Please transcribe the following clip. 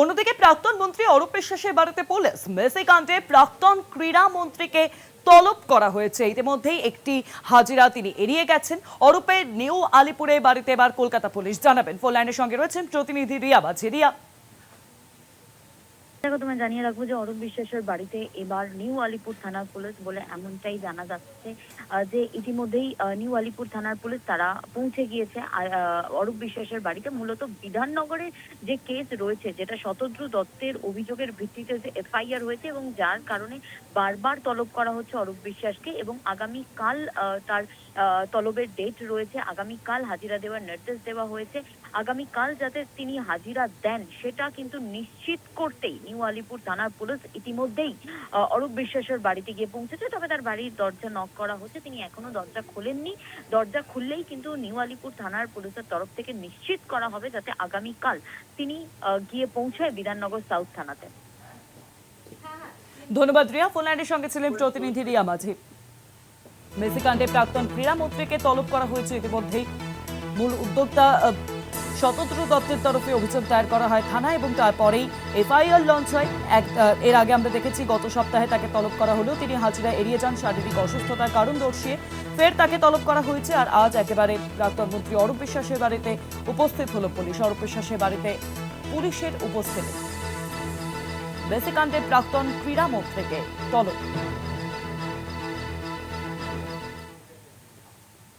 অন্যদিকে প্রাক্তন মন্ত্রী অরূপ বিশ্বাসের বাড়িতে পুলিশ মেসি কাণ্ডে প্রাক্তন ক্রীড়া মন্ত্রীকে তলব করা হয়েছে। ইতিমধ্যেই একটি হাজিরা তিনি এড়িয়ে গেছেন। অরূপের নিউ আলিপুরে বাড়িতে এবার কলকাতা পুলিশ জানাবেন। ফোন লাইনের সঙ্গে রয়েছেন প্রতিনিধি রিয়া বাজি। রিয়া, তোমায় জানিয়ে রাখবো যে অরূপ বিশ্বাসের বাড়িতে এবার নিউ আলিপুর থানার পুলিশ বলে এমনটাই জানা যাচ্ছে যে ইতিমধ্যেই নিউ আলিপুর থানার পুলিশ তারা পৌঁছে গিয়েছে অরূপ বিশ্বাসের বাড়িতে। মূলত বিধাননগরে যে কেস রয়েছে, যেটা শতদ্রু দত্তের অভিযোগের ভিত্তিতে যে এফআইআর হয়েছে এবং যার কারণে বারবার তলব করা হচ্ছে অরূপ বিশ্বাসকে, এবং আগামীকাল তার তলবের ডেট রয়েছে। আগামীকাল হাজিরা দেওয়ার নির্দেশ দেওয়া হয়েছে। আগামীকাল যাতে তিনি হাজিরা দেন সেটা কিন্তু নিশ্চিত করতেই নিউ আলিপুর থানার পুলিশ ইতিমধ্যেই অরূপ বিশ্বাসের বাড়িতে গিয়ে পৌঁছেছে। তবে তার বাড়ির দরজা নক করা হচ্ছে, তিনি এখনো দরজা খোলেননি। দরজা খুললেই কিন্তু নিউ আলিপুর থানার পুলিশের তরফ থেকে নিশ্চিত করা হবে যাতে আগামীকাল তিনি গিয়ে পৌঁছায় বিধাননগর সাউথ থানাতে। ধন্যবাদ রিয়া। ফোন লাইনের সঙ্গে ছিলেন প্রতিনিধি রিয়া মাঝি। মেসি কাণ্ডে প্রাক্তন ক্রীড়া মন্ত্রীকে তলব করা হয়েছে ইতিমধ্যেই। মূল উদ্যোক্তা শতদ্রু দত্তের তরফে অভিযোগ দায়ের করা হয় থানায় এবং তারপরেই এফআইআর লঞ্চ হয়। এর আগে আমরা দেখেছি গত সপ্তাহে তাকে তলব করা হলেও তিনি হাজিরা এড়িয়ে যান শারীরিক অসুস্থতার কারণ দর্শিয়ে। ফের তাকে তলব করা হয়েছে আর আজ একেবারে প্রাক্তন মন্ত্রী অরূপ বিশ্বাসের বাড়িতে উপস্থিত হলো পুলিশ। অরূপ বিশ্বাসের বাড়িতে পুলিশের উপস্থিতি। মেসি কাণ্ডে প্রাক্তন ক্রীড়া মন্ত্রীকে তলব।